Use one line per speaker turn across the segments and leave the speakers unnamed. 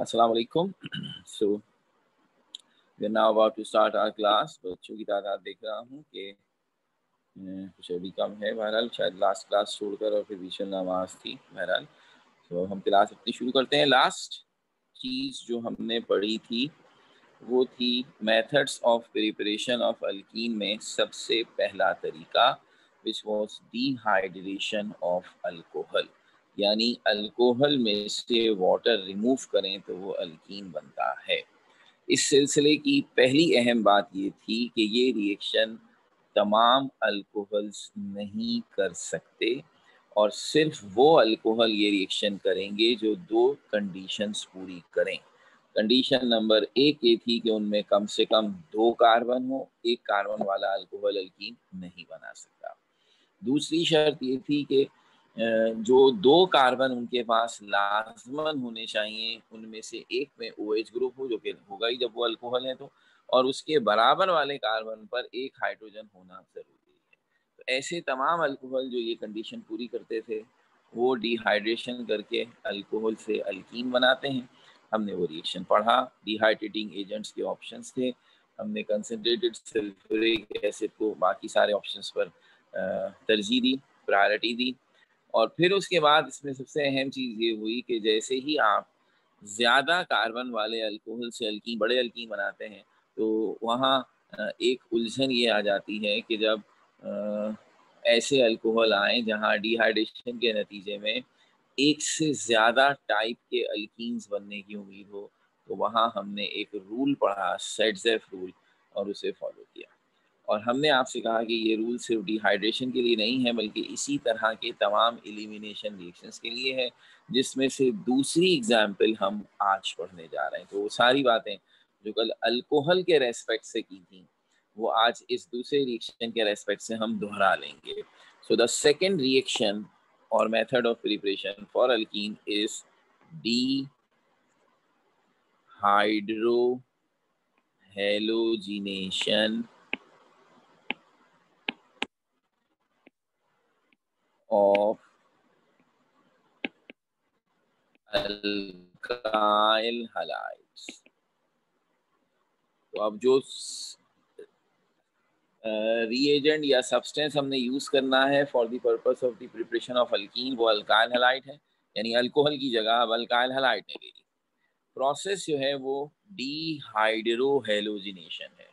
Assalamu alaikum. So we are now about to start our class. बच्चों की तादाद देख रहा हूँ कि कुछ अभी कम है। बहरहाल शायद लास्ट क्लास छोड़कर और फिर विशल नमाज थी। बहरहाल तो हम क्लास अपनी शुरू करते हैं। लास्ट चीज़ जो हमने पढ़ी थी वो थी methods of preparation of alkyne में सबसे पहला तरीका which was dehydration of alcohol, यानी अल्कोहल में से वाटर रिमूव करें तो वो अल्कीन बनता है। इस सिलसिले की पहली अहम बात ये थी कि ये रिएक्शन तमाम अल्कोहल्स नहीं कर सकते और सिर्फ वो अल्कोहल ये रिएक्शन करेंगे जो दो कंडीशंस पूरी करें। कंडीशन नंबर एक ये थी कि उनमें कम से कम 2 कार्बन हो, 1 कार्बन वाला अल्कोहल अल्कीन नहीं बना सकता। दूसरी शर्त ये थी कि जो 2 कार्बन उनके पास लाजमन होने चाहिए उनमें से एक में OH ग्रुप हो, जो कि होगा ही जब वो अल्कोहल है तो, और उसके बराबर वाले कार्बन पर एक हाइड्रोजन होना जरूरी है। तो ऐसे तमाम अल्कोहल जो ये कंडीशन पूरी करते थे वो डिहाइड्रेशन करके अल्कोहल से अल्कीन बनाते हैं। हमने वो रिएक्शन पढ़ा। डिहाइड्रेटिंग एजेंट्स के ऑप्शंस थे। हमने कंसंट्रेटेड सल्फ्यूरिक एसिड को बाकी सारे ऑप्शंस पर तरजीह दी, प्रायोरिटी दी। और फिर उसके बाद इसमें सबसे अहम चीज़ ये हुई कि जैसे ही आप ज़्यादा कार्बन वाले अल्कोहल से अल्कीन, बड़े अल्कीन बनाते हैं तो वहाँ एक उलझन ये आ जाती है कि जब ऐसे अल्कोहल आए जहाँ डिहाइड्रेशन के नतीजे में एक से ज़्यादा टाइप के अल्कीन्स बनने की उम्मीद हो, तो वहाँ हमने एक रूल पढ़ा, सेडजेफ रूल, और उसे फॉलो किया। और हमने आपसे कहा कि ये रूल सिर्फ डिहाइड्रेशन के लिए नहीं है बल्कि इसी तरह के तमाम एलिमिनेशन रिएक्शंस के लिए है, जिसमें से दूसरी एग्जाम्पल हम आज पढ़ने जा रहे हैं। तो वो सारी बातें जो कल अल्कोहल के रेस्पेक्ट से की थी वो आज इस दूसरे रिएक्शन के रेस्पेक्ट से हम दोहरा लेंगे। So the second reaction or method of preparation for alkene is dehydrohalogenation of alkyl halides। तो अब जो रिएजेंट या सब्सटेंस हमने यूज करना है for the purpose of the preparation of alkyne वो अल्काइल हैलाइड है, यानी अल्कोहल की जगह अब अल्काइल हैलाइड ने ले ली। प्रोसेस जो है वो डीहाइड्रोहेलोजिनेशन है।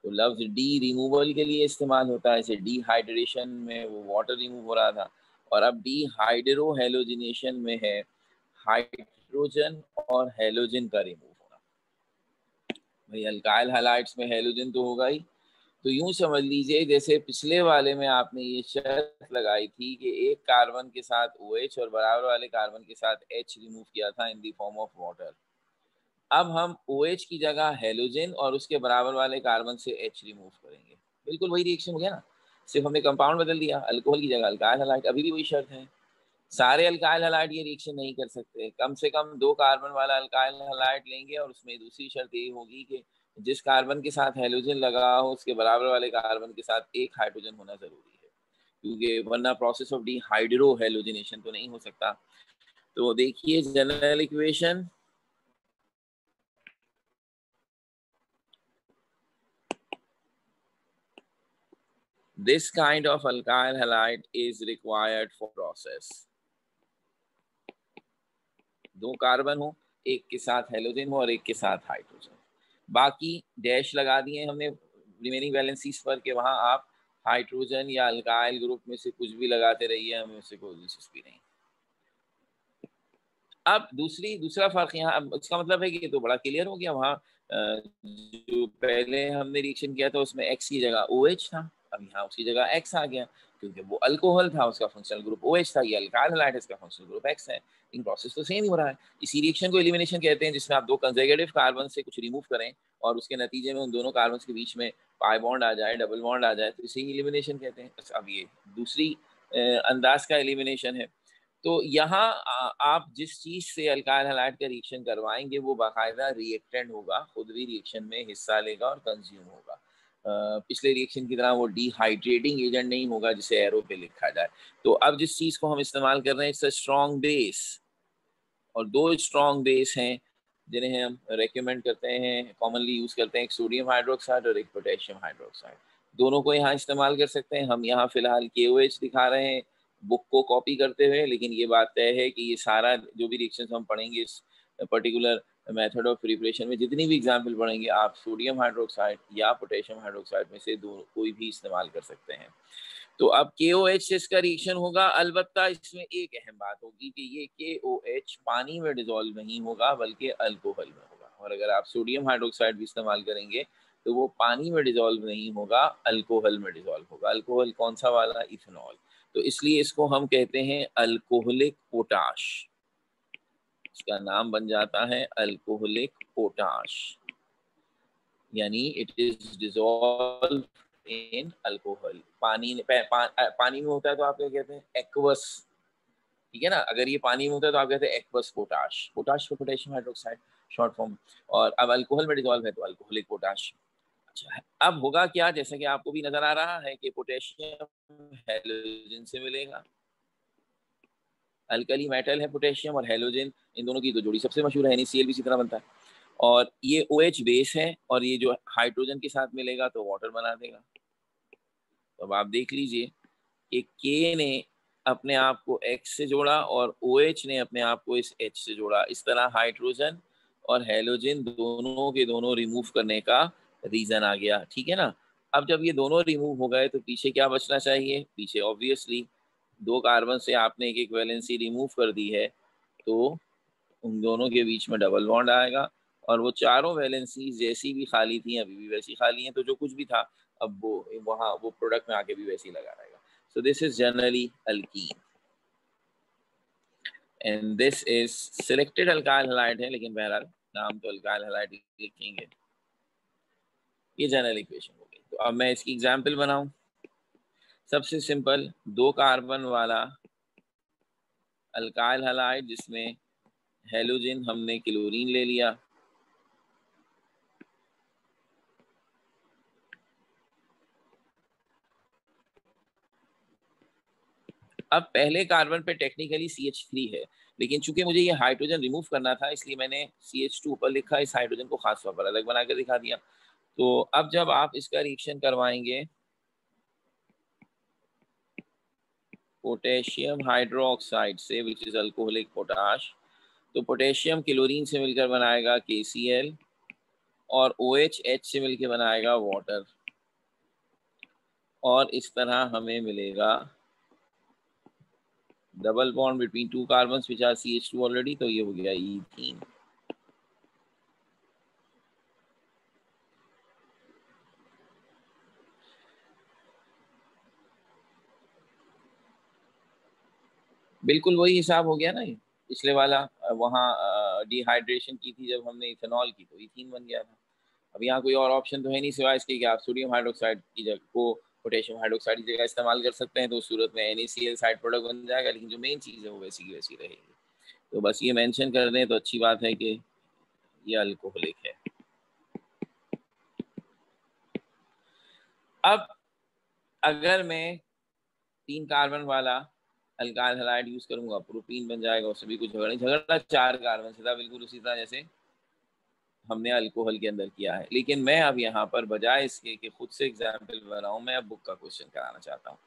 तो लफ्ज डी रिमूवल के लिए इस्तेमाल होता है, जैसे डिहाइड्रेशन में वो वाटर रिमूव हो रहा था, और अब डीहाइड्रोहेलोजिनेशन में है हाइड्रोजन और हेलोजन का रिमूव होना। भाई अल्काइल हैलाइड्स में हेलोजन तो होगा ही, तो यूं समझ लीजिए जैसे पिछले वाले में आपने ये शर्त लगाई थी कि एक कार्बन के साथ OH और बराबर वाले कार्बन के साथ H रिमूव किया था in the form of water. अब हम OH की जगह हेलोजन और उसके बराबर वाले कार्बन से H रिमूव करेंगे। बिल्कुल वही रिएक्शन हो गया ना, सिर्फ हमने कंपाउंड बदल दिया, अल्कोहल की जगह अल्काइल हैलाइड। अभी भी वही शर्त है, सारे अल्काइल हैलाइड ये रिएक्शन नहीं कर सकते, कम से कम 2 कार्बन वाला अल्काइल हैलाइड लेंगे। और उसमें दूसरी शर्त ये होगी कि जिस कार्बन के साथ हेलोजन लगा हो उसके बराबर वाले कार्बन के साथ एक हाइड्रोजन होना जरूरी है, क्योंकि वरना प्रोसेस ऑफ डिहाइड्रोहेलोजिनेशन तो नहीं हो सकता। तो देखिए general equation, this kind of alkyl halide is required for process। 2 carbon हो, एक के साथ हेलोजन हो और एक के साथ हाइड्रोजन। बाकी डैश लगा दिए हमने रिमेनिंग वैलेंसीज पर कि वहां आप हाइड्रोजन या अल्काइल ग्रुप में से कुछ भी लगाते रहिए, हमें उससे कोई दिलचस्पी नहीं। अब दूसरा फर्क यहाँ, अब इसका मतलब है कि ये तो बड़ा क्लियर हो गया। वहाँ जो पहले हमने रिएक्शन किया था उसमें X की जगह OH था, अब यहाँ उसकी जगह X आ गया, क्योंकि वो अल्कोहल था उसका फंक्शनल ग्रुप OH था, ये अल्काइल हैलाइड इसका फंक्शनल ग्रुप X है। इन प्रोसेस तो सेम ही हो रहा है। इसी रिएक्शन को एलिमिनेशन कहते हैं, जिसमें आप 2 कंसेक्यूटिव कार्बन से कुछ रिमूव करें और उसके नतीजे में उन दोनों कार्बन के बीच में पाई बॉन्ड आ जाए, डबल बॉन्ड आ जाए, तो इसे एलिमिनेशन कहते हैं। अब ये दूसरी अंदाज का एलिमिनेशन है। तो यहाँ आप जिस चीज से अल्काइल हैलाइड का रिएक्शन करवाएंगे वो बाकायदा रिएक्टेंट होगा, खुद भी रिएक्शन में हिस्सा लेगा और कंज्यूम होगा। पिछले रिएक्शन की तरह वो डिहाइड्रेटिंग एजेंट नहीं होगा जिसे एरो पे लिखा जाए। तो अब जिस चीज को हम इस्तेमाल कर रहे हैं इट्स अ स्ट्रॉन्ग बेस, और 2 स्ट्रॉन्ग बेस हैं जिन्हें हम रेकमेंड करते हैं, कॉमनली यूज़ करते हैं, एक सोडियम हाइड्रोक्साइड और एक पोटेशियम हाइड्रोक्साइड। दोनों को यहाँ इस्तेमाल कर सकते हैं। हम यहाँ फिलहाल KOH दिखा रहे हैं बुक को कॉपी करते हुए, लेकिन ये बात तय है कि ये सारा जो भी रिएक्शंस हम पढ़ेंगे इस पर्टिकुलर मेथड ऑफ प्रिपरेशन में, जितनी भी एग्जाम्पल पढ़ेंगे, आप सोडियम हाइड्रोक्साइड या पोटेशियम हाइड्रोक्साइड में से दो कोई भी इस्तेमाल कर सकते हैं। तो अब KOH से इसका रिएक्शन होगा, अलबत्ता इसमें एक अहम बात होगी कि ये KOH पानी में डिजोल्व नहीं होगा बल्कि अल्कोहल में होगा। और अगर आप सोडियम हाइड्रोक्साइड भी इस्तेमाल करेंगे तो वो पानी में डिजोल्व नहीं होगा, अल्कोहल में डिजोल्व होगा। अल्कोहल कौन सा वाला? इथेनॉल। तो इसलिए इसको हम कहते हैं अल्कोहलिक पोटाश। इसका नाम बन जाता है अल्कोहलिक पोटाश, यानी it is dissolve in alcohol. पानी में होता है तो आप क्या कहते हैं? एक्वस। ठीक है ना? अगर ये पानी में होता है तो आप कहते हैं एक्वस पोटाश। पोटाश को पोटेशियम हाइड्रोक्साइड शॉर्ट फॉर्म। और अब अल्कोहल में डिजोल्व है तो अल्कोहलिक पोटाश। अच्छा, अब होगा क्या? जैसे कि आपको भी नजर आ रहा है कि पोटेशियम हैलोजन से मिलेगा। अल्कली मेटल है पोटेशियम और हैलोजन, इन दोनों की तो जोड़ी सबसे मशहूर है, NaCl भी इसी तरह बनता है। और ये OH बेस है और ये जो हाइड्रोजन के साथ मिलेगा तो वाटर बना देगा। तो अब आप देख लीजिए कि K ने अपने आप को X से जोड़ा और OH ने अपने आप को इस H से जोड़ा। इस तरह हाइड्रोजन और हैलोजन दोनों के दोनों रिमूव करने का रीजन आ गया। ठीक है ना? अब जब ये दोनों रिमूव हो गए तो पीछे क्या बचना चाहिए? पीछे ऑब्वियसली दो कार्बन से आपने एक वैलेंसी रिमूव कर दी है तो उन दोनों के बीच में डबल बॉन्ड आएगा और वो चारों वैलेंसी जैसी भी खाली थी अभी भी वैसी खाली हैं। तो जो कुछ भी था अब वो वहाँ वो प्रोडक्ट में आके भी वैसे ही लगा रहेगा। So this is generally alkyne and this is selected alkyl halide है, लेकिन बहरहाल नाम तो अल्काइल हैलाइड लिखेंगे। ये जनरल इक्वेशन हो गई। तो अब मैं इसकी एग्जाम्पल बनाऊं। सबसे सिंपल, दो कार्बन वाला अल्काइल हैलाइड जिसमें हैलोजन हमने क्लोरीन ले लिया। अब पहले कार्बन पे टेक्निकली CH3 है, लेकिन चूंकि मुझे ये हाइड्रोजन रिमूव करना था इसलिए मैंने CH2 ऊपर लिखा, इस हाइड्रोजन को खास तौर पर अलग बना कर दिखा दिया। तो अब जब आप इसका रिएक्शन करवाएंगे पोटेशियम हाइड्रोक्साइड से विच इज अल्कोहलिक पोटाश, तो पोटेशियम क्लोरीन से मिलकर बनाएगा KCl और OH H से मिलकर बनाएगा वाटर। और इस तरह हमें मिलेगा double bond between two carbons which are CH2 already, तो ये हो गया ईथीन। बिल्कुल वही हिसाब हो गया ना। ये पिछले वाला वहाँ डिहाइड्रेशन की थी जब हमने इथेनॉल की तो इथीन बन गया था। अब यहाँ कोई और ऑप्शन तो है नहीं सिवाय इसके कि आप सोडियम हाइड्रोक्साइड की जगह को पोटेशियम हाइड्रोक्साइड की जगह इस्तेमाल कर सकते हैं, तो उस सूरत में NaCl साइड प्रोडक्ट बन जाएगा, लेकिन जो मेन चीज़ है वो वैसी की वैसी रहेगी। तो बस ये मेंशन कर दें तो अच्छी बात है कि ये अल्कोहलिक है। अब अगर मैं 3 कार्बन वाला अल्काइल हैलाइड यूज करूंगा, प्रोपीन बन जाएगा, उससे भी कुछ झगड़ा 4 कार्बन से था, बिल्कुल उसी तरह जैसे हमने अल्कोहल के अंदर किया है। लेकिन मैं अब यहाँ पर बजाय इसके कि खुद से एग्जाम्पल बनाऊं, मैं अब बुक का क्वेश्चन कराना चाहता हूँ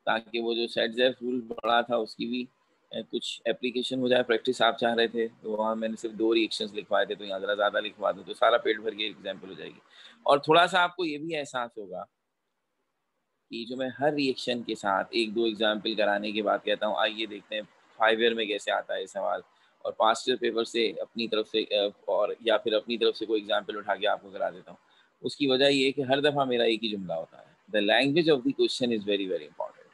ताकि वो जो सेट रूल पढ़ा था उसकी भी कुछ एप्लीकेशन हो जाए। प्रैक्टिस आप चाह रहे थे तो वहाँ मैंने सिर्फ 2 रिएक्शंस लिखवाए थे, तो यहाँ ज़रा ज़्यादा लिखवा दूँ तो सारा पेट भर के एग्जाम्पल हो जाएगी। और थोड़ा सा आपको ये भी एहसास होगा कि जो मैं हर रिएक्शन के साथ 1-2 एग्जाम्पल कराने के बाद कहता हूँ आइए देखते हैं 5 ईयर में कैसे आता है सवाल, और पास्ट ईयर पेपर से अपनी तरफ से और या फिर अपनी तरफ से कोई एग्जाम्पल उठा के आपको करा देता हूँ। उसकी वजह ये है कि हर दफ़ा मेरा एक ही जुमला होता है, the language of the question is very very important.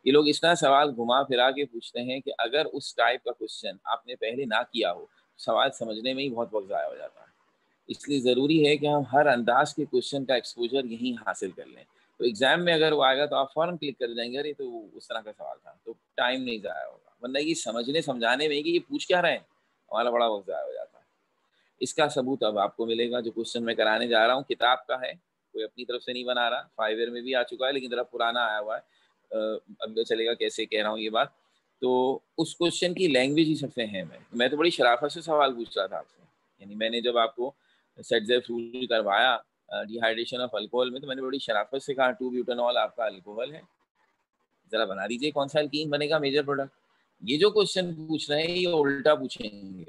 ये लोग इस तरह सवाल घुमा फिरा के पूछते हैं कि अगर उस टाइप का क्वेश्चन आपने पहले ना किया हो, सवाल समझने में ही बहुत वक्त ज़ाया हो जाता है। इसलिए ज़रूरी है कि हम हर अंदाज के क्वेश्चन का एक्सपोजर यहीं हासिल कर लें। तो एग्जाम में अगर वो आएगा तो आप फौरन क्लिक कर जाएंगे, अरे तो उस तरह का सवाल था, तो टाइम नहीं ज़ाया होगा। वरना ये समझने समझाने में कि ये पूछ क्या रहे हैं, हमारा बड़ा वक्त ज़ाया हो जाता है। इसका सबूत अब आपको मिलेगा। जो क्वेश्चन मैं कराने जा रहा हूँ किताब का है, कोई अपनी तरफ से नहीं बना रहा। 5 ईयर में भी आ चुका है लेकिन ज़रा पुराना आया हुआ है। अब तो चलेगा कैसे कह रहा हूँ ये बात। तो उस क्वेश्चन की लैंग्वेज ही सबसे अहम है। मैं तो बड़ी शराफत से सवाल पूछ रहा था आपसे यानी मैंने जब आपको सेटजेफ रूल करवाया डिहाइड्रेशन ऑफ अल्कोहल में, तो मैंने बड़ी शराफत से कहा 2 ब्यूटानॉल आपका अल्कोहल है, जरा बना दीजिए कौन सा अल्कीन बनेगा मेजर प्रोडक्ट। ये जो क्वेश्चन पूछ रहे हैं ये उल्टा पूछेंगे,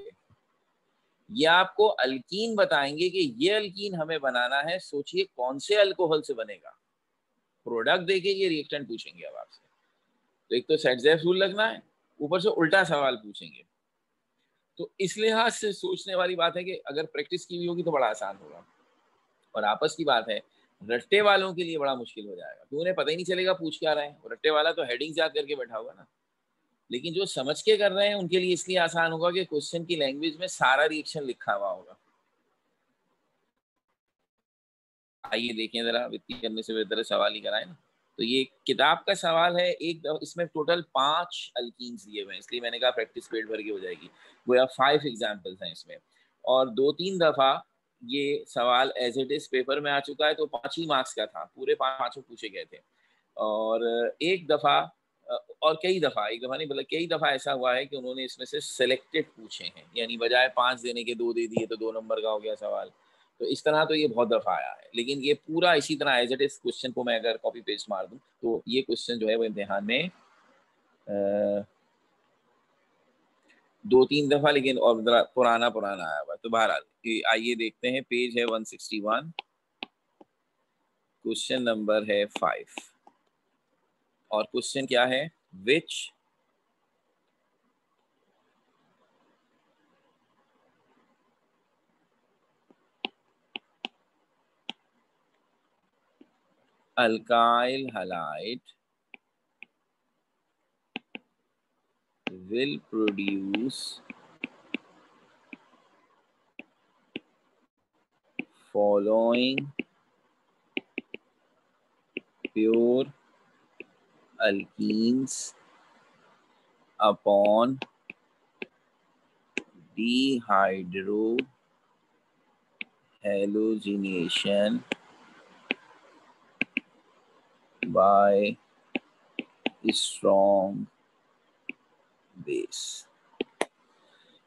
ये आपको अल्कीन बताएंगे कि ये अल्कीन हमें बनाना है, सोचिए कौन से अल्कोहल से बनेगा, प्रोडक्ट देके ये रिएक्टेंट पूछेंगे अब आपसे। तो एक तो सेटजेफ रूल लगना है, ऊपर से उल्टा सवाल पूछेंगे। तो इस लिहाज से सोचने वाली बात है कि अगर प्रैक्टिस की हुई होगी तो बड़ा आसान होगा, और आपस की बात है रट्टे वालों के लिए बड़ा मुश्किल हो जाएगा, क्योंकि उन्हें पता ही नहीं चलेगा पूछ क्या रहे हैं। रट्टे वाला तो हेडिंग याद करके बैठा हुआ ना, लेकिन जो समझ के कर रहे हैं उनके लिए इसलिए आसान होगा कि क्वेश्चन की लैंग्वेज में सारा रिएक्शन लिखा हुआ होगा। आइए देखें जरा, वित्तीय करने से बेहतर सवाल ही कराए ना। तो ये किताब का सवाल है, इसमें टोटल 5 अल्कीन्स दिए हुए हैं, इसलिए मैंने कहा प्रैक्टिस पेड भर के हो जाएगी। वो 5 एग्जाम्पल्स हैं इसमें, और 2-3 दफा ये सवाल एज इट इज पेपर में आ चुका है, तो 5 ही मार्क्स का था, पूरे 5 पूछे गए थे। और एक दफा और कई दफा, एक दफा नहीं बल्कि कई दफा ऐसा हुआ है कि उन्होंने इसमें से सिलेक्टेड पूछे हैं, यानी बजाय 5 देने के 2 दे दिए तो 2 नंबर का हो गया सवाल। तो इस तरह तो ये बहुत दफा आया है, लेकिन ये पूरा इसी तरह एज इट इज क्वेश्चन को मैं अगर कॉपी पेस्ट मार दूं तो ये क्वेश्चन जो है वो इम्तिहान में 2-3 दफा, लेकिन और पुराना आया हुआ। तो बहरहाल आइए देखते हैं, पेज है 161, क्वेश्चन नंबर है 5, और क्वेश्चन क्या है, विच alkyl halide will produce following pure alkenes upon dehydrohalogenation by strong base।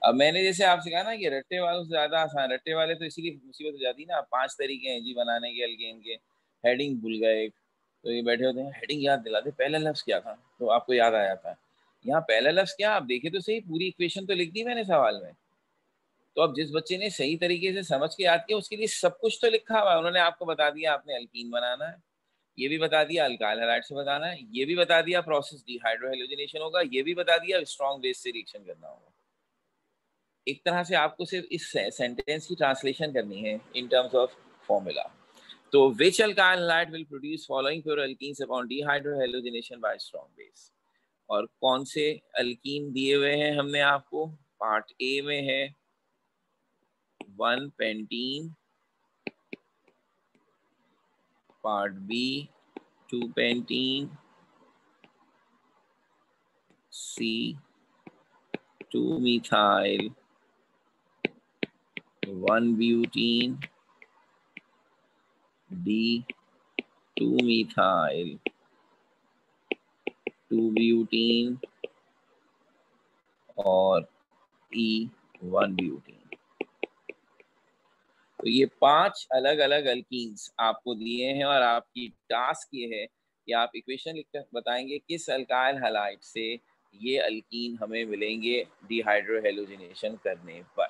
अब मैंने जैसे आपसे कहा ना कि रट्टे वालों से ज्यादा आसान, रट्टे वाले तो इसीलिए मुसीबत हो जाती है ना, 5 तरीके हैं जी बनाने के अल्केन के, हेडिंग भूल गए, तो ये बैठे होते हैं हेडिंग याद दिलाते, पहला लफ्ज क्या था तो आपको याद आ जाता है। यहाँ पहला लफ्ज क्या, आप देखे तो सही, पूरी इक्वेशन तो लिख दी मैंने सवाल में। तो अब जिस बच्चे ने सही तरीके से समझ के याद किया उसके लिए सब कुछ तो लिखा हुआ है, उन्होंने आपको बता दिया आपने अल्कीन बनाना है, ये भी बता दिया अल्काइल हैलाइड से बताना है, ये भी बता दिया प्रोसेस डिहाइड्रोहेलोजिनेशन होगा, ये भी बता दिया स्ट्रॉन्ग बेस से रिएक्शन करना होगा। एक तरह से आपको सिर्फ इस सेंटेंस की ट्रांसलेशन करनी है इन टर्म्स ऑफ फॉर्मूला। तो which alkyl halide will produce following pure alkenes upon dehydrohalogenation by strong base. और कौन से अल्कीन दिए हुए हैं हमने आपको, पार्ट ए में है 1 पेंटीन, पार्ट बी 2 पेंटीन, सी 2 methyl 1 butene, D 2 methyl 2 butene और E 1 butene। तो ये 5 अलग अलग अल्कीन्स आपको दिए हैं, और आपकी टास्क ये है कि आप इक्वेशन लिखकर बताएंगे किस अल्काइल हैलाइड से ये अल्कीन हमें मिलेंगे डिहाइड्रोहेलोजिनेशन करने पर।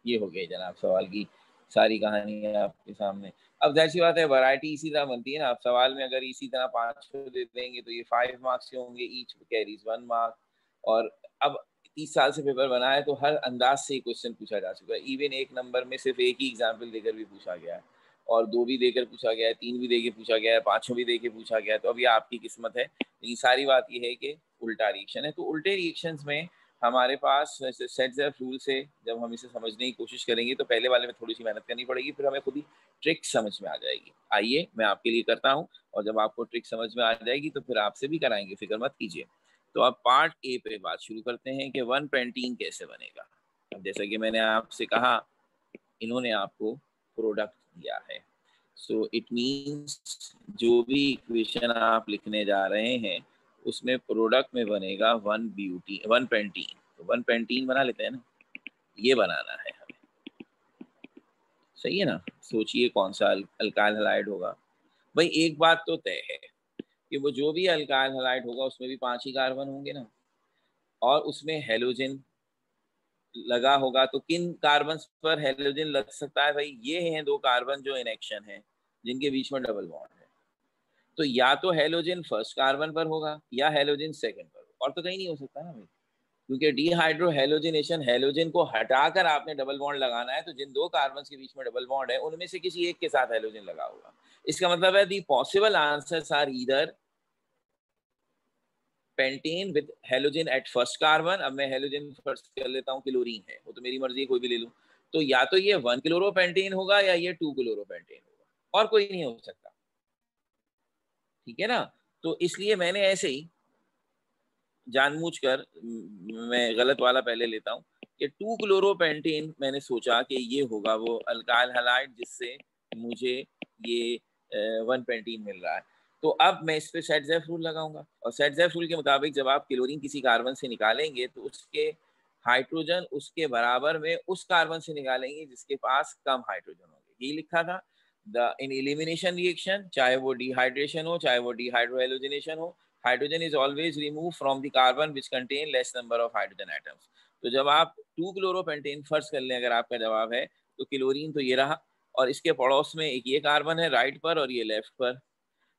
ये हो गई जनाब सवाल की सारी कहानी है आपके सामने। अब जाहिर सी बात है वैरायटी इसी तरह बनती है ना, आप सवाल में अगर इसी तरह 5 दे देंगे तो ये 5 मार्क्स के होंगे, ईच कैरीज 1 मार्क। और अब 30 साल से पेपर बना है तो हर अंदाज से क्वेश्चन पूछा जा चुका है, इवन 1 नंबर में सिर्फ एक ही एग्जाम्पल देकर भी पूछा गया है, और 2 भी देकर पूछा गया है, 3 भी देकर पूछा गया है, 5 भी देकर पूछा गया है। तो अब ये आपकी किस्मत है, लेकिन सारी बात ये है कि उल्टा रिएक्शन है। तो उल्टे रिएक्शंस में हमारे पास सेट ज़ रूल से जब हम इसे समझने की कोशिश करेंगे तो पहले वाले में थोड़ी सी मेहनत करनी पड़ेगी, फिर हमें खुद ही ट्रिक समझ में आ जाएगी। आइए मैं आपके लिए करता हूँ, और जब आपको ट्रिक समझ में आ जाएगी तो फिर आपसे भी कराएंगे, फिक्र मत कीजिए। तो अब पार्ट ए पे बात शुरू करते हैं कि 1 पेंटीन कैसे बनेगा। अब जैसा कि मैंने आपसे कहा, इन्होंने आपको प्रोडक्ट दिया है, सो इट मीन्स जो भी इक्वेशन आप लिखने जा रहे हैं उसमें प्रोडक्ट में बनेगा 1 पेंटीन। तो 1 पेंटीन बना लेते हैं ना, ये बनाना है हमें, सही है ना। सोचिए कौन सा अल्काइल हैलाइड होगा। भाई एक बात तो तय है कि वो जो भी अल्काइल हैलाइड होगा उसमें भी 5 ही कार्बन होंगे ना, और उसमें हेलोजन लगा होगा। तो किन कार्बन पर हेलोजन लग सकता है? भाई ये हैं 2 कार्बन जो इनएक्शन है, जिनके बीच में डबल बॉन्ड है। तो या तो हेलोजन फर्स्ट कार्बन पर होगा या हेलोजन सेकंड पर, और तो कहीं नहीं हो सकता ना भाई, क्योंकि डीहाइड्रो हेलोजिनेशन, हेलोजन को हटाकर आपने डबल बॉन्ड लगाना है, तो जिन 2 कार्बन के बीच में डबल बॉन्ड है उनमें से किसी एक के साथ हेलोजन लगा होगा। इसका मतलब है the possible answers are either pentane with halogen at first carbon. अब मैं हेलोजन फर्स्ट कर लेता हूँ, क्लोरीन है, वो तो मेरी मर्जी है, कोई भी ले लूँ। तो या तो ये 1 क्लोरोपेंटेन होगा या ये 2 क्लोरोपेंटेन होगा, और कोई नहीं हो सकता, ठीक है ना। तो इसलिए मैंने ऐसे ही जानबूझकर मैं गलत वाला पहले लेता हूँ कि 2 क्लोरोपेंटेन मैंने सोचा कि ये होगा वो अल्काइल हैलाइड जिससे मुझे ये 1 पेंटीन मिल रहा है। तो अब मैं इस पे सेट-ज़ेफ रूल लगाऊंगा, और सेट-ज़ेफ रूल के मुताबिक जब आप क्लोरीन किसी कार्बन से निकालेंगे तो उसके हाइड्रोजन उसके बराबर में उस कार्बन से निकालेंगे जिसके पास कम हाइड्रोजन होंगे। ये लिखा था द इन एलिमिनेशन रिएक्शन, चाहे वो डिहाइड्रेशन हो चाहे वो डिहाइड्रोहेलोजिनेशन हो, hydrogen is always remove from the carbon which contain less number of hydrogen atoms. तो जब आप 2 क्लोरोपेंटेन फर्स्ट कर लें, अगर आपका जवाब है, तो क्लोरीन तो ये रहा, और इसके पड़ोस में एक ये कार्बन है राइट पर और ये लेफ्ट पर।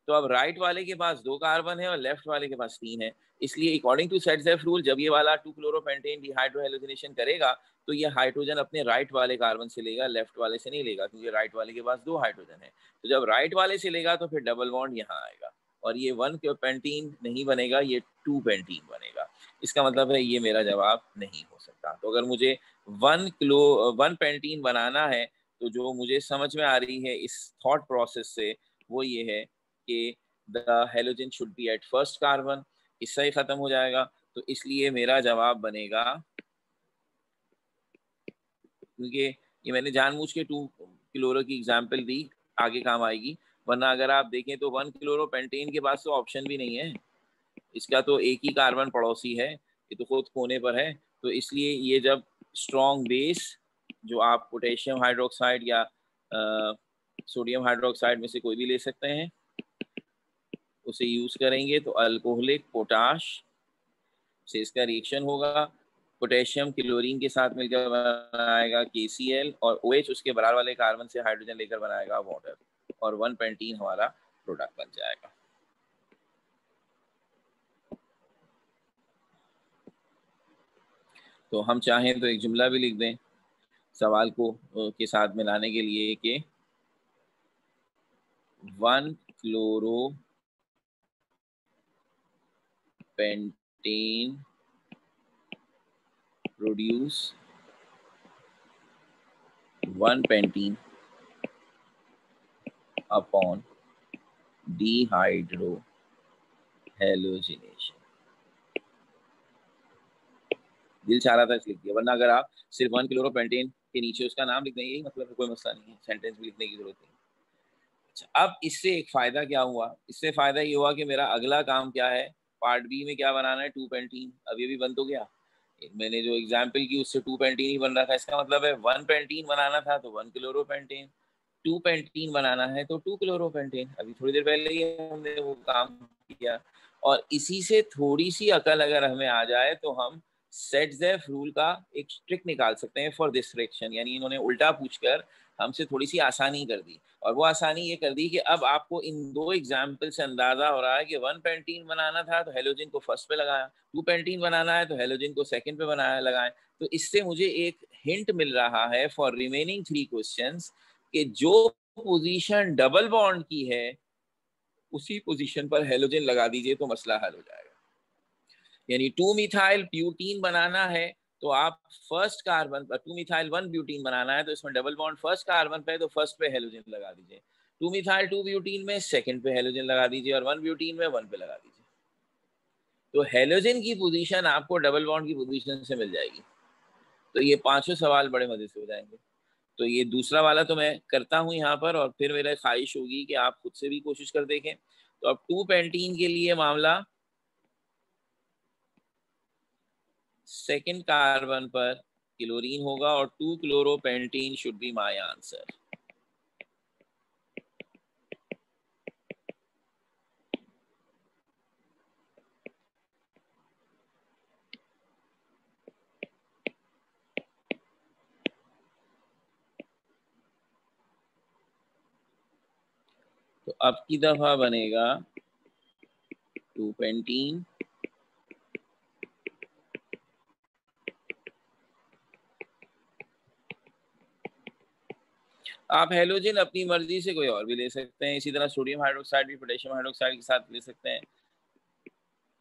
तो अब राइट वाले के पास 2 कार्बन है और लेफ्ट वाले के पास 3 है। इसलिए अकॉर्डिंग टू सेट-ज़ेफ रूल जब ये वाला 2 क्लोरोपेंटेन डिहाइड्रोहेलोजिनेशन करेगा तो ये हाइड्रोजन अपने राइट वाले कार्बन से लेगा, लेफ्ट वाले से नहीं लेगा, क्योंकि राइट वाले के पास 2 हाइड्रोजन है। तो जब राइट वाले से लेगा तो फिर डबल बॉन्ड यहाँ आएगा, और ये 1 पेंटीन नहीं बनेगा, ये 2 पेंटीन बनेगा। इसका मतलब है ये मेरा जवाब नहीं हो सकता। तो अगर मुझे 1 पेंटीन बनाना है, तो जो मुझे समझ में आ रही है इस थॉट प्रोसेस से, वो ये है कि the halogen should be eight first carbon. इससे ही खत्म हो जाएगा। तो इसलिए मेरा जवाब बनेगा, क्योंकि ये मैंने जानबूझ के 2 क्लोरो की एग्जांपल दी, आगे काम आएगी, वरना अगर आप देखें तो 1 क्लोरोपेंटेन के पास तो ऑप्शन भी नहीं है, इसका तो एक ही कार्बन पड़ोसी है, ये तो खुद कोने पर है। तो इसलिए ये जब स्ट्रॉन्ग बेस, जो आप पोटेशियम हाइड्रोक्साइड या सोडियम हाइड्रोक्साइड में से कोई भी ले सकते हैं, उसे यूज करेंगे तो अल्कोहलिक पोटाश से इसका रिएक्शन होगा, पोटेशियम क्लोरीन के साथ मिलकर बनाएगा KCl, और OH उसके बराबर वाले कार्बन से हाइड्रोजन लेकर बनाएगा वाटर, और 1 पेंटीन हमारा प्रोडक्ट बन जाएगा। तो हम चाहें तो एक जुमला भी लिख दें सवाल को के साथ मिलाने के लिए कि 1 क्लोरोपेंटेन प्रोड्यूस 1 पेंटीन अपॉन डिहाइड्रोहेलोजिनेशन। दिल चाह रहा था लिख दिया, वरना अगर आप सिर्फ 1 क्लोरोपेंटेन के नीचे उसका नाम लिख देंगे, यही मतलब कोई मसला नहीं है, सेंटेंस भी लिखने की जरूरत नहीं। अच्छा, अब इससे एक फायदा क्या हुआ? इससे फायदा ये हुआ कि मेरा अगला काम क्या है, पार्ट बी में क्या बनाना है, 2 पेंटीन। अब ये भी बन तो गया, मैंने जो एग्जाम्पल की उससे 2 पेंटीन ही बन रहा था। इसका मतलब है 1 पेंटीन बनाना था तो 1 क्लोरोपेंटेन, 2 पेंटीन बनाना है तो 2 क्लोरोपेंटेन। अभी थोड़ी देर पहले ही हमने वो काम किया, और इसी से थोड़ी सी अकल अगर हमें आ जाए तो हम सेट-ज़ेफ रूल का एक ट्रिक निकाल सकते हैं फॉर दिस रिएक्शन। यानी इन्होंने उल्टा पूछकर हमसे थोड़ी सी आसानी कर दी, और वो आसानी ये कर दी कि अब आपको इन 2 एग्जाम्पल से अंदाजा हो रहा है कि 1 पेंटीन बनाना था तो हेलोजन को फर्स्ट पे लगाया, 2 पेंटीन बनाना है तो हेलोजन को सेकंड पे बनाया लगाएं। तो इससे मुझे एक हिंट मिल रहा है फॉर रिमेनिंग 3 क्वेश्चंस कि जो पोजीशन डबल बॉन्ड की है उसी पोजीशन पर हेलोजन लगा दीजिए तो मसला हल हो जाएगा। यानी 2 मिथाइल ब्यूटीन बनाना है तो आप फर्स्ट कार्बन पर 2 मिथाइल 1 ब्यूटीन बनाना है तो इसमें डबल बॉन्ड फर्स्ट कार्बन पे, तो फर्स्ट पे हेलोजन लगा दीजिए। 2 मिथाइल 2 ब्यूटीन में सेकंड पे हेलोजन लगा दीजिए, और 1 ब्यूटीन में 1 पे लगा दीजिए। तो हेलोजन की पोजीशन आपको डबल बॉन्ड की पोजीशन से मिल जाएगी। तो ये 5 सवाल बड़े मजे से हो जाएंगे। तो ये दूसरा वाला तो मैं करता हूँ यहाँ पर, और फिर मेरा ख्वाहिश होगी कि आप खुद से भी कोशिश कर देखें। तो अब 2 पेंटीन के लिए मामला, सेकंड कार्बन पर क्लोरीन होगा और 2-क्लोरोपेंटीन शुड बी माय आंसर। तो अब की दफा बनेगा 2-पेंटीन, आप हेलोजन अपनी मर्जी से कोई और भी ले सकते हैं। इसी तरह सोडियम हाइड्रोक्साइड भी पोटेशियम हाइड्रोक्साइड के साथ ले सकते हैं।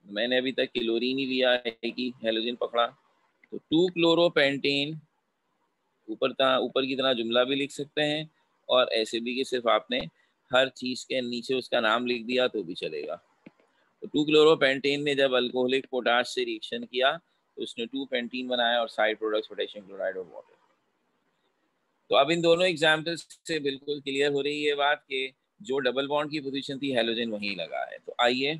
मैंने अभी तक क्लोरीन ही लिया है कि हेलोजन पकड़ा। तो 2-क्लोरोपेंटेन ऊपर की तरह जुमला भी लिख सकते हैं, और ऐसे भी कि सिर्फ आपने हर चीज के नीचे उसका नाम लिख दिया तो भी चलेगा। तो 2-क्लोरोपेंटेन ने जब अल्कोहलिक पोटाश से रिएक्शन किया तो उसने 2-पेंटीन बनाया और साइड प्रोडक्ट्स पोटेशियम क्लोराइड और वाटर। तो अब इन दोनों एग्जाम्पल्स से बिल्कुल क्लियर हो रही है बात कि जो डबल बॉन्ड की पोजीशन थी हेलोजन वहीं लगा है। तो आइए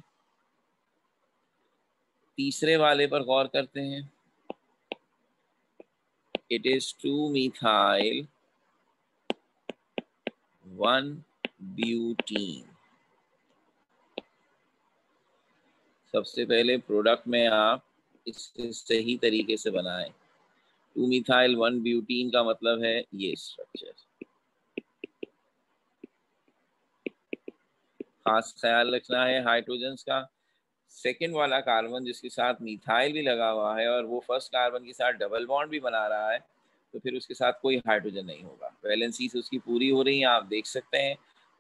तीसरे वाले पर गौर करते हैं। It is 2-methyl 1-butene। सबसे पहले प्रोडक्ट में आप इसे सही तरीके से बनाएं। 2-methyl 1-butene का मतलब है ये स्ट्रक्चर। खास ख्याल रखना है हाइड्रोजन्स का। सेकेंड वाला कार्बन जिसके साथ मिथाइल भी लगा हुआ है और वो फर्स्ट कार्बन के साथ डबल बॉन्ड भी बना रहा है, तो फिर उसके साथ कोई हाइड्रोजन नहीं होगा। वैलेंसी से उसकी पूरी हो रही है। आप देख सकते हैं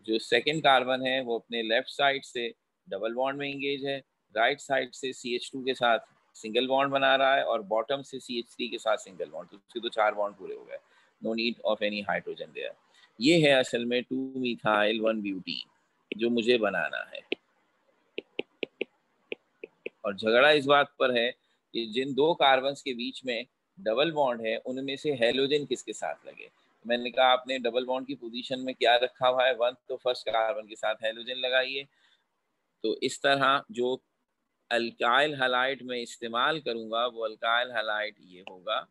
जो सेकेंड कार्बन है वो अपने लेफ्ट साइड से डबल बॉन्ड में इंगेज है, राइट साइड से CH2 के साथ सिंगल बॉन्ड बना रहा है, और बॉटम से CH3 के साथ सिंगल बॉन्ड। तो उसके तो 4 बॉन्ड पूरे हो गए। No need of any hydrogen there. ये है असल में 2-methyl 1-butene जो मुझे बनाना है। और झगड़ा इस बात पर है कि जिन दो कार्बन्स के बीच में डबल बॉन्ड है उनमें से हेलोजन किसके साथ लगे। मैंने कहा आपने डबल बॉन्ड की पोजीशन में क्या रखा हुआ है 1, तो फर्स्ट कार्बन के साथ हेलोजन लगाइए। तो इस तरह जो अल्काइल हैलाइड में इस्तेमाल करूंगा वो अल्काइल हैलाइड ये होगा।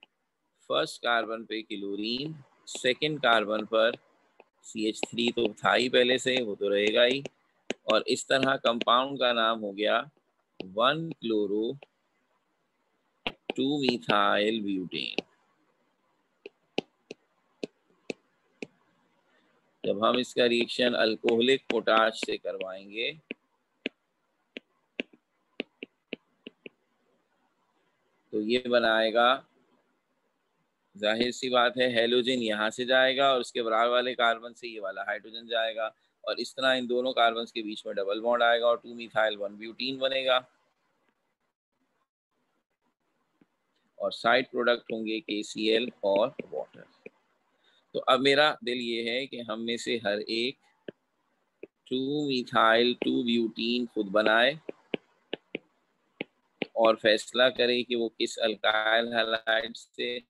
फर्स्ट कार्बन पे क्लोरीन, सेकेंड कार्बन पर CH3 तो था ही पहले से, वो तो रहेगा ही। और इस तरह कंपाउंड का नाम हो गया 1-क्लोरो 2-methyl ब्यूटेन। जब हम इसका रिएक्शन अल्कोहलिक पोटाश से करवाएंगे तो ये बनाएगा, जाहिर सी बात है हेलोजन यहाँ से जाएगा और उसके बराबर वाले कार्बन से ये वाला हाइड्रोजन जाएगा, और इस तरह इन दोनों कार्बन के बीच में डबल बॉन्ड आएगा और 2-methyl 1-butene बनेगा। और साइड प्रोडक्ट होंगे KCl और वाटर। तो अब मेरा दिल ये है कि हम में से हर एक 2-methyl 2-butene खुद बनाए और फैसला करे कि वो किस अल्काइल हैलाइड से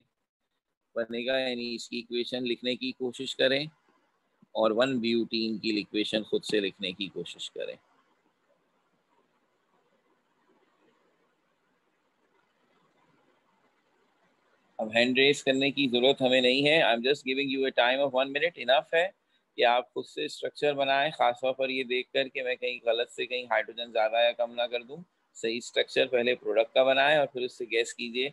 बनेगा, यानी इसकी इक्वेशन लिखने की कोशिश करें और 1-butene की इक्वेशन खुद से लिखने की कोशिश करें। अब हैंड रेस करने की जरूरत हमें नहीं है। I am just giving U A time of 1 minute. Enough है कि आप खुद से स्ट्रक्चर बनाएं, खासतौर पर ये देख कर के मैं कहीं गलत से कहीं हाइड्रोजन ज्यादा या कम ना कर दूं। सही स्ट्रक्चर पहले प्रोडक्ट का बनाएं और फिर उससे गैस कीजिए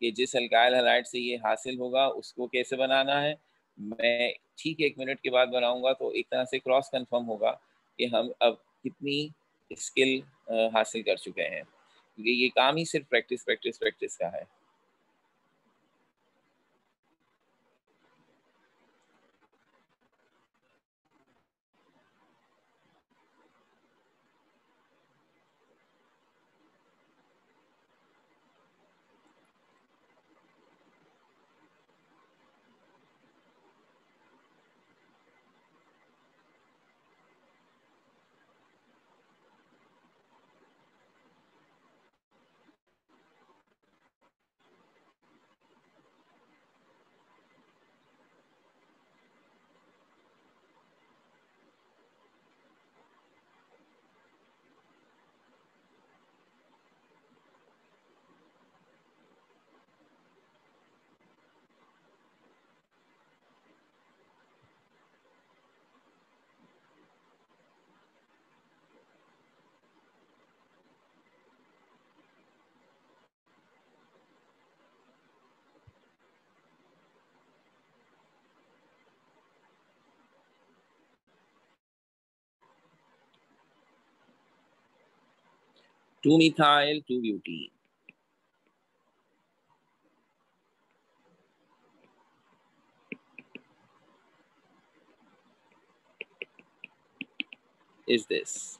कि जिस अल्काइल हैलाइड से ये हासिल होगा उसको कैसे बनाना है। मैं ठीक 1 मिनट के बाद बनाऊंगा तो एक तरह से क्रॉस कंफर्म होगा कि हम अब कितनी स्किल हासिल कर चुके हैं, क्योंकि ये काम ही सिर्फ प्रैक्टिस प्रैक्टिस प्रैक्टिस का है। 2-methyl 2-butene. Is this.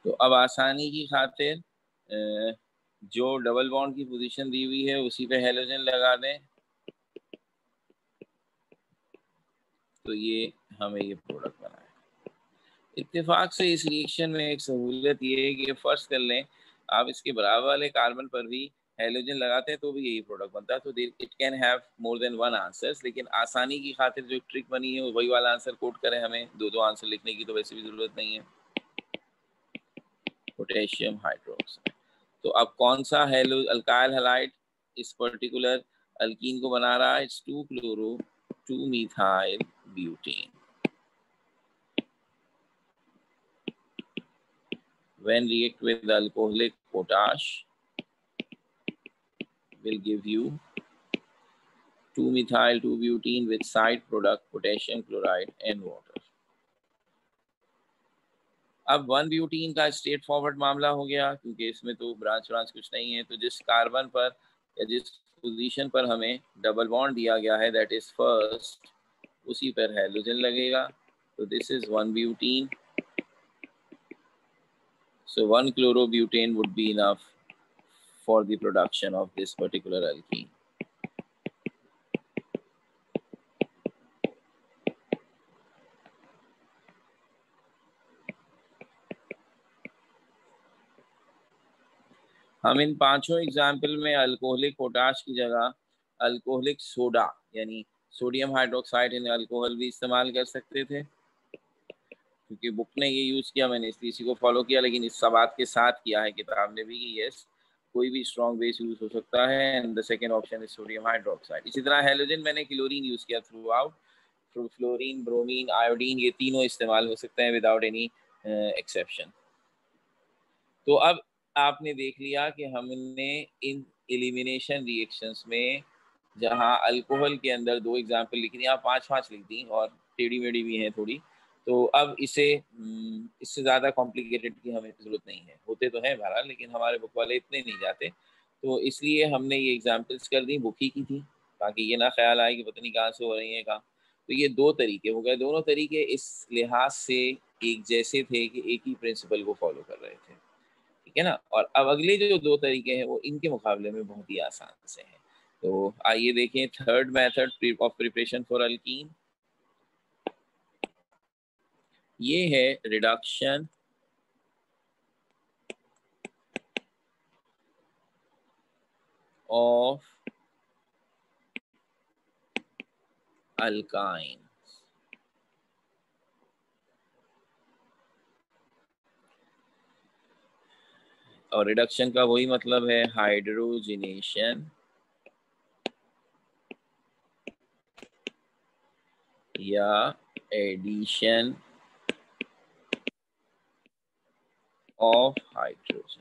तो अब आसानी की खातिर जो डबल बॉन्ड की पोजीशन दी हुई है उसी पे हेलोजन लगा दें, तो ये हमें ये प्रोडक्ट बना है। इत्तेफाक से इस रिएक्शन में एक सहूलियत ये है कि फर्स्ट कर लें आप इसके बराबर वाले कार्बन पर भी हेलोजन लगाते हैं तो भी यही प्रोडक्ट बनता है। तो it can have more than one answers, लेकिन आसानी की खातिर जो ट्रिक बनी है वही वाला आंसर कोट करें। हमें दो दो आंसर लिखने की तो वैसे भी जरूरत नहीं है। Potassium hydroxide. तो अब कौन सा अल्काइल हैलाइड इस पर्टिकुलर अल्कीन को बना रहा है? It's 2-chloro 2-methyl butane. When react with the alcoholic potash will give you 2-methyl 2-butene with side product potassium chloride and water. अब 1-butene का स्ट्रेट फॉरवर्ड मामला हो गया क्योंकि इसमें तो ब्रांच कुछ नहीं है। तो जिस कार्बन पर या जिस पोजीशन पर हमें डबल बॉन्ड दिया गया है दैट इज फर्स्ट, उसी पर हेलोजन लगेगा। तो this is 1-butene. So 1-chlorobutane would be enough for the production of this particular alkene. हम इन पांचों एग्जाम्पल में अल्कोहलिक पोटाश की जगह अल्कोहलिक सोडा यानी सोडियम हाइड्रोक्साइड इन अल्कोहल भी इस्तेमाल कर सकते थे, क्योंकि बुक ने ये यूज किया, मैंने इसलिए इसी को फॉलो किया। लेकिन इस बात के साथ किया है किताब ने भी कि यस कोई भी स्ट्रॉन्ग बेस यूज हो सकता है and the second option is sodium hydroxide. इसी तरह हेलोजन मैंने क्लोरीन यूज किया through out. Fluorine, bromine, iodine ये तीनों इस्तेमाल हो सकते हैं विदाउट एनी एक्सेप्शन। तो अब आपने देख लिया कि हमने इन एलिमिनेशन रिएक्शंस में जहां अल्कोहल के अंदर दो एग्जाम्पल लिख दी, यहाँ 5-5 लिख दी और टेढ़ी मेढ़ी भी है थोड़ी। तो अब इससे ज़्यादा कॉम्प्लिकेटेड की हमें ज़रूरत नहीं है। होते तो हैं बहरहाल, लेकिन हमारे बुक वाले इतने नहीं जाते, तो इसलिए हमने ये एग्जाम्पल्स कर दी। बुक ही की थी ताकि ये ना ख्याल आए कि पता नहीं कहाँ से हो रही है कहाँ। तो ये दो तरीके हो गए। दोनों तरीके इस लिहाज से एक जैसे थे कि एक ही प्रिंसिपल को फॉलो कर रहे थे, ठीक है ना। और अब अगले जो दो तरीके हैं वो इनके मुकाबले में बहुत ही आसान से हैं। तो आइए देखें third method of preparation for alkyne. ये है रिडक्शन ऑफ अल्काइन। और रिडक्शन का वही मतलब है हाइड्रोजिनेशन या एडिशन ऑफ हाइड्रोजन।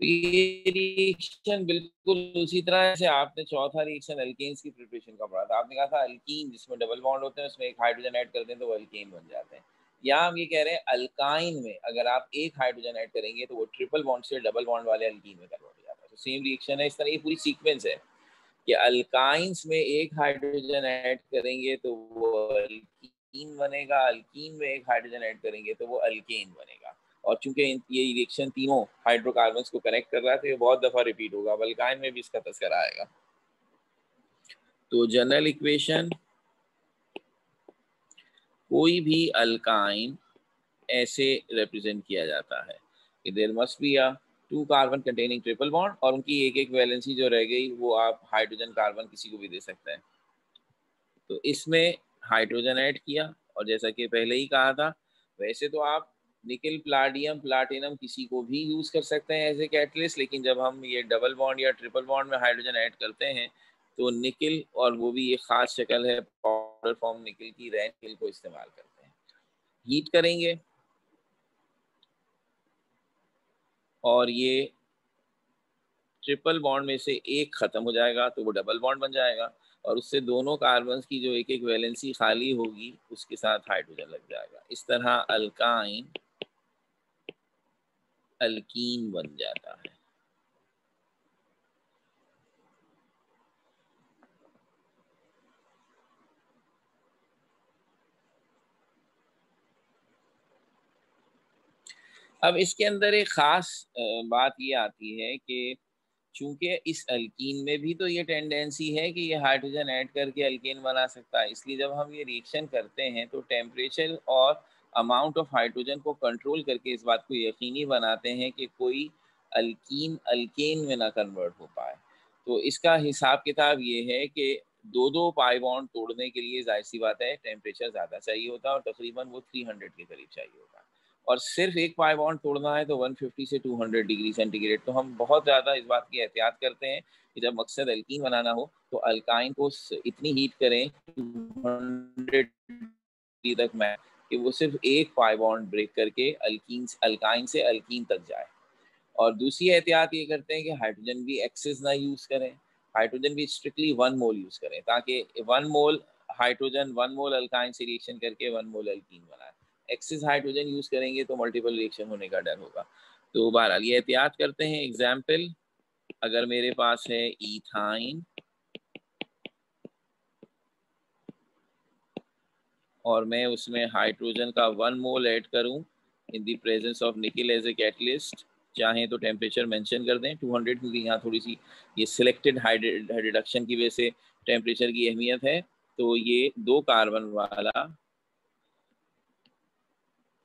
ये रिएक्शन बिल्कुल उसी तरह से आपने चौथा रिएक्शन अल्केन्स की प्रिपरेशन का पढ़ा था। आपने कहा था अल्कीन जिसमें डबल बॉन्ड होते हैं उसमें एक हाइड्रोजन ऐड करते हैं तो वो अल्केन बन जाते हैं। यहाँ हम ये कह रहे हैं अल्काइन में अगर आप एक हाइड्रोजन ऐड करेंगे तो वो ट्रिपल बॉन्ड से डबल बॉन्ड वाले अल्कीन में कन्वर्ट हो जाता है। तो सेम रिएक्शन है। इस तरह ये पूरी सीक्वेंस है कि अल्काइंस में एक हाइड्रोजन ऐड करेंगे तो वो अल्कीन बनेगा, अल्कीन में एक हाइड्रोजन ऐड करेंगे तो वो अल्केन बनेगा। और चूंकि ये रिएक्शन तीनों हाइड्रोकार्बन्स को कनेक्ट कर रहा है तो ये बहुत दफा रिपीट होगा। अल्काइन में भी इसका तस्करा आएगा। तो जनरल इक्वेशन, कोई भी अल्काइन ऐसे रिप्रेजेंट किया जाता है कि there must be a 2 carbon containing triple bond और उनकी एक एक वैलेंसी जो रह गई वो आप हाइड्रोजन कार्बन किसी को भी दे सकते हैं। तो इसमें हाइड्रोजन ऐड किया और जैसा कि पहले ही कहा था वैसे तो आप निकल, प्लाटिनम, प्लाटिनम किसी को भी यूज कर सकते हैं एज ए कैटलिस्ट, लेकिन जब हम ये डबल बॉन्ड या ट्रिपल बॉन्ड में हाइड्रोजन ऐड करते हैं तो निकल, और वो भी एक खास शक्ल है पाउडर फॉर्म निकल की, रैन निकल को इस्तेमाल करते हैं। हीट करेंगे और ये ट्रिपल बॉन्ड में से एक खत्म हो जाएगा तो वो डबल बॉन्ड बन जाएगा, और उससे दोनों कार्बन की जो एक एक वैलेंसी खाली होगी उसके साथ हाइड्रोजन लग जाएगा। इस तरह अल्काइन अल्कीन बन जाता है। अब इसके अंदर एक खास बात ये आती है कि चूंकि इस अल्कीन में भी तो ये टेंडेंसी है कि ये हाइड्रोजन ऐड करके अल्केन बना सकता है, इसलिए जब हम ये रिएक्शन करते हैं तो टेम्परेचर और अमाउंट ऑफ हाइड्रोजन को कंट्रोल करके इस बात को यकीनी बनाते हैं कि कोई अल्कीन अल्केन में ना कन्वर्ट हो पाए। तो इसका हिसाब किताब ये है कि दो दो पाई बॉन्ड तोड़ने के लिए जाहिर सी बात है टेम्परेचर ज़्यादा चाहिए होता है, और तकरीबन वो 300 के करीब चाहिए होता है। और सिर्फ एक पाई बॉन्ड तोड़ना है तो 150 से 200 डिग्री सेंटीग्रेड। तो हम बहुत ज़्यादा इस बात की एहतियात करते हैं कि जब मकसद अल्कीन बनाना हो तो अल्काइन को इतनी हीट करें 200 डिग्री तक में कि वो सिर्फ एक पाई बॉन्ड ब्रेक करके अल्काइन से अल्कीन तक जाए। और दूसरी एहतियात ये करते हैं कि हाइड्रोजन भी एक्सेस ना यूज़ करें, हाइड्रोजन भी स्ट्रिक्टली 1 मोल यूज़ करें, ताकि 1 मोल हाइड्रोजन 1 मोल अल्काइन से रिएक्शन करके 1 मोल अल्कीन बनाए। एक्सेस हाइड्रोजन यूज़ करेंगे तो मल्टीपल रिएक्शन होने का डर होगा। तो बहरहाल ये एहतियात करते हैं। एग्जाम्पल, अगर मेरे पास है इथाइन और मैं उसमें हाइड्रोजन का 1 मोल ऐड करूं in the presence of nickel as a catalyst, चाहें तो टेम्परेचर मेंशन कर दें 200, क्योंकि यहाँ थोड़ी सी ये सिलेक्टेड रिडक्शन की वजह से टेम्परेचर की अहमियत है। तो ये 2 कार्बन वाला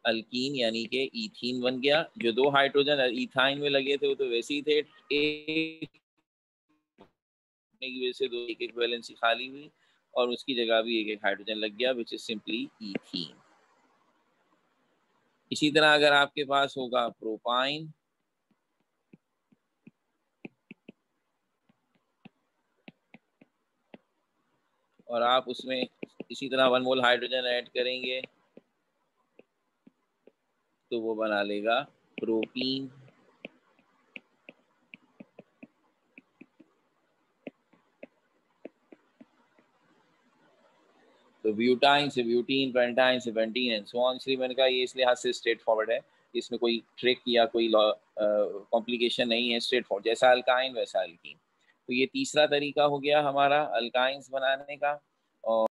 अल्कीन यानी कि इथीन बन गया। जो 2 हाइड्रोजन इथाइन में लगे थे वो तो वैसे ही थे, एक की वजह से 2 एक एक वैलेंसी खाली हुई और उसकी जगह भी एक एक हाइड्रोजन लग गया, विच इज सिंपली इथीन। इसी तरह अगर आपके पास होगा प्रोपाइन, और आप उसमें इसी तरह 1 मोल हाइड्रोजन ऐड करेंगे तो वो बना लेगा प्रोपीन। तो ब्यूटाइन से ब्यूटीन, पेंटाइन से पेंटीन एंड सो ऑन। इसलिए मैंने कहा ये इस लिहाज से स्ट्रेट फॉरवर्ड है, इसमें कोई ट्रिक या कोई कॉम्प्लिकेशन नहीं है, स्ट्रेट फॉरवर्ड, जैसा अल्काइन वैसा अल्कीन। तो ये तीसरा तरीका हो गया हमारा अल्काइंस बनाने का। और